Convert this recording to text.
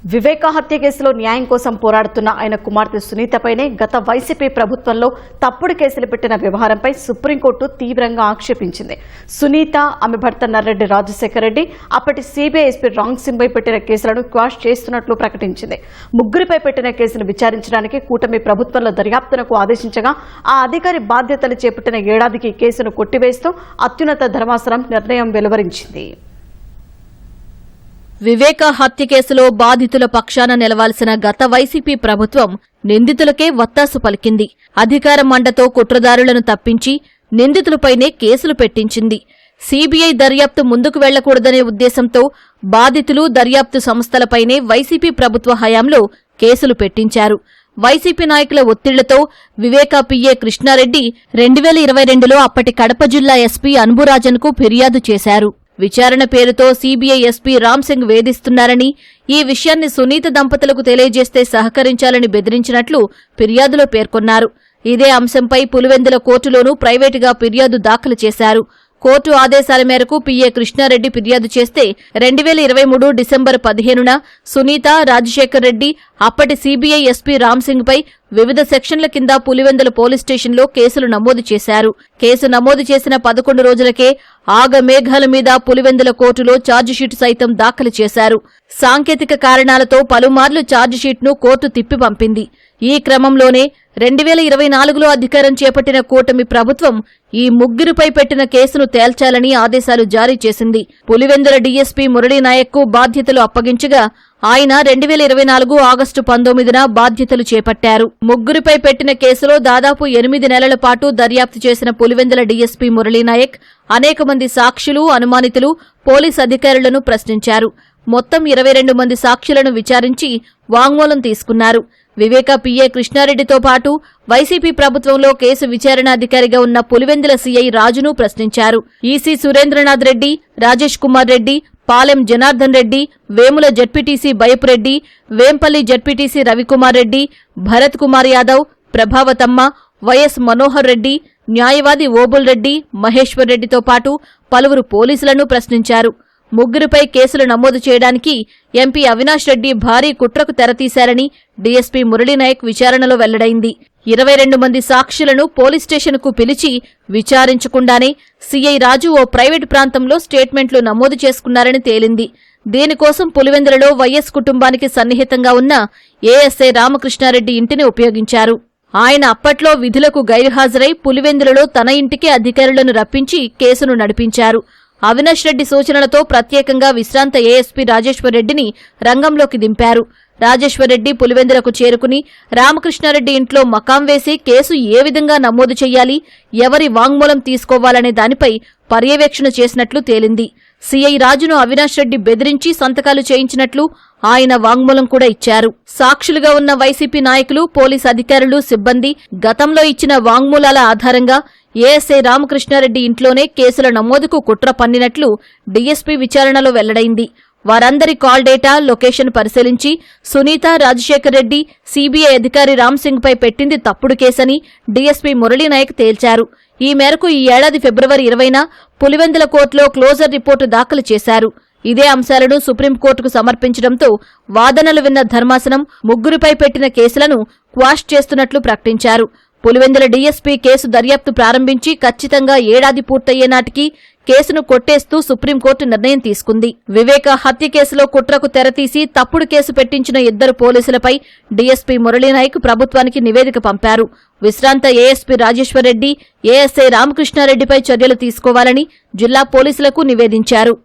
వివేక హత్య కేసులో న్యాయం కోసం పోరాడుతున్న ఆయన కుమార్తె సునీతపైనే గత వైసీపీ ప్రభుత్వంలో తప్పుడు కేసులు పెట్టిన వ్యవహారంపై సుప్రీంకోర్టు తీవ్రంగా ఆక్షేపించింది. సునీత, ఆమె భర్త నర్రెడ్డి రాజశేఖర రెడ్డి అప్పటి సీబీఐ ఎస్పీ రాంగ్ సింగ్పై పెట్టిన కేసులను క్వాష్ చేస్తున్నట్లు ప్రకటించింది. ముగ్గురిపై పెట్టిన కేసును విచారించడానికి కూటమి ప్రభుత్వంలో దర్యాప్తునకు ఆదేశించగా ఆ అధికారి బాధ్యతలు చేపట్టిన ఏడాదికి కేసును కొట్టివేస్తూ అత్యున్నత ధర్మాసనం నిర్ణయం వెలువరించింది. వివేక హత్య కేసులో బాధితుల పక్షాన నిలవాల్సిన గత వైసీపీ ప్రభుత్వం నిందితులకే వత్తాసు పలికింది. అధికార మండతో కుట్రదారులను తప్పించి నిందితులపైనే కేసులు పెట్టించింది. సీబీఐ దర్యాప్తు ముందుకు వెళ్లకూడదనే ఉద్దేశంతో బాధితులు, దర్యాప్తు సంస్థలపైనే వైసీపీ ప్రభుత్వ హయాంలో కేసులు పెట్టించారు. వైసీపీ నాయకుల ఒత్తిళ్లతో వివేక పీఏ కృష్ణారెడ్డి 2022లో అప్పటి కడప జిల్లా ఎస్పీ అన్బురాజన్కు ఫిర్యాదు చేశారు. విచారణ పేరుతో సీబీఐ ఎస్పీ రామ్ సింగ్ వేధిస్తున్నారని, ఈ విషయాన్ని సునీత దంపతులకు తెలియజేస్తే సహకరించాలని బెదిరించినట్లు ఫిర్యాదులో పేర్కొన్నారు. ఇదే అంశంపై పులివెందుల కోర్టులోనూ ప్రైవేటుగా ఫిర్యాదు దాఖలు చేశారు. కోర్టు ఆదేశాల మేరకు పీఏ కృష్ణారెడ్డి ఫిర్యాదు చేస్తే 2023 డిసెంబర్ 15న సునీత, రాజశేఖర్ రెడ్డి అప్పటి సీబీఐ ఎస్పీ రామ్ సింగ్ పై వివిధ సెక్షన్ల కింద పులివెందుల పోలీస్ స్టేషన్లో కేసులు నమోదు చేశారు. కేసు నమోదు చేసిన 11 రోజులకే ఆగమేఘాల మీద పులివెందుల కోర్టులో ఛార్జిషీట్ సైతం దాఖలు చేశారు. సాంకేతిక కారణాలతో పలుమార్లు ఛార్జిషీట్ను కోర్టు తిప్పి పంపింది. ఈ క్రమంలోనే 2024లో అధికారం చేపట్టిన కూటమి ప్రభుత్వం ఈ ముగ్గురిపై పెట్టిన కేసును తేల్చాలని ఆదేశాలు జారీ చేసింది. పులివెందుల డీఎస్పీ మురళీనాయక్కు బాధ్యతలు అప్పగించగా ఆయన 2024 ఆగస్టు 19న బాధ్యతలు చేపట్టారు. ముగ్గురిపై పెట్టిన కేసులో దాదాపు 8 నెలల పాటు దర్యాప్తు చేసిన పులివెందుల డీఎస్పీ మురళీనాయక్ అనేక మంది సాక్షులు, అనుమానితులు, పోలీస్ అధికారులను ప్రశ్నించారు. మొత్తం 22 మంది సాక్షులను విచారించి వాంగ్మూలం తీసుకున్నారు. వివేక పీఏ కృష్ణారెడ్డితో పాటు వైసీపీ ప్రభుత్వంలో కేసు విచారణాధికారిగా ఉన్న పులివెందుల సీఐ రాజును ప్రశ్నించారు. EC Surendranath Reddy, Rajesh Kumar Reddy, Palem Janardhan Reddy, Vemula ZPTC Bayapureddy, Vempalli ZPTC Ravikumar Reddy, Bharat Kumar Yadav, Prabhavathamma, YS Manohar Reddy, న్యాయవాది ఓబుల్ రెడ్డి, మహేశ్వర్ రెడ్డితో పాటు పలువురు పోలీసులను ప్రశ్నించారు. ముగ్గురిపై కేసులు నమోదు చేయడానికి ఎంపీ అవినాష్ రెడ్డి భారీ కుట్రకు తెరతీశారని డీఎస్పీ మురళీనాయక్ విచారణలో వెల్లడైంది. 22 మంది సాక్షులను పోలీస్ స్టేషన్కు పిలిచి విచారించకుండానే సీఐ రాజు ఓ ప్రైవేటు ప్రాంతంలో స్టేట్మెంట్లు నమోదు చేసుకున్నారని తేలింది. దీనికోసం పులివెందులలో వైఎస్ కుటుంబానికి సన్నిహితంగా ఉన్న ఏఎస్ఐ రామకృష్ణారెడ్డి ఇంటిని ఉపయోగించారు. ఆయన అప్పట్లో విధులకు గైర్హాజరై పులివెందులలో తన ఇంటికే అధికారులను రప్పించి కేసును నడిపించారు. అవినాష్ రెడ్డి సూచనలతో ప్రత్యేకంగా విశ్రాంత ఏఎస్పీ రాజేశ్వర్ రెడ్డిని రంగంలోకి దింపారు. రాజేశ్వర్ రెడ్డి పులివెందులకు చేరుకుని రామకృష్ణారెడ్డి ఇంట్లో మకాం వేసి కేసు ఏ విధంగా నమోదు చెయ్యాలి, ఎవరి వాంగ్మూలం తీసుకోవాలనే దానిపై పర్యవేక్షణ చేసినట్లు తేలింది. సీఐ రాజును అవినాష్ రెడ్డి బెదిరించి సంతకాలు చేయించినట్లు ఆయన వాంగ్మూలం కూడా ఇచ్చారు. సాక్షులుగా ఉన్న వైసీపీ నాయకులు, పోలీస్ అధికారులు, సిబ్బంది గతంలో ఇచ్చిన వాంగ్మూలాల ఆధారంగా ఏఎస్ఐ రామకృష్ణారెడ్డి ఇంట్లోనే కేసుల నమోదుకు కుట్ర పన్నినట్లు డీఎస్పీ విచారణలో వెల్లడైంది. వారందరి కాల్ డేటా, లొకేషన్ పరిశీలించి సునీత, రాజశేఖర్ రెడ్డి, సీబీఐ అధికారి రామ్ సింగ్ పై పెట్టింది తప్పుడు కేసని డీఎస్పీ మురళీనాయక్ తేల్చారు. ఈ మేరకు ఈ ఏడాది ఫిబ్రవరి 20న పులివెందుల కోర్టులో క్లోజర్ రిపోర్టు దాఖలు చేశారు. ఇదే అంశాలను సుప్రీంకోర్టుకు సమర్పించడంతో వాదనలు విన్న ధర్మాసనం ముగ్గురిపై పెట్టిన కేసులను క్వాష్ చేస్తున్నట్లు ప్రకటించారు. పులివెందుల డీఎస్పీ కేసు దర్యాప్తు ప్రారంభించి ఖచ్చితంగా ఏడాది పూర్తయ్యే నాటికి కేసును కొట్టేస్తూ సుప్రీంకోర్టు నిర్ణయం తీసుకుంది. వివేక హత్య కేసులో కుట్రకు తెరతీసి తప్పుడు కేసు పెట్టించిన 2 పోలీసులపై డీఎస్పీ మురళీనాయక్ ప్రభుత్వానికి నివేదిక పంపారు. విశ్రాంత ఏఎస్పీ రాజేశ్వర్ రెడ్డి, ఏఎస్ఐ రామకృష్ణారెడ్డిపై చర్యలు తీసుకోవాలని జిల్లా పోలీసులకు నివేదించారు.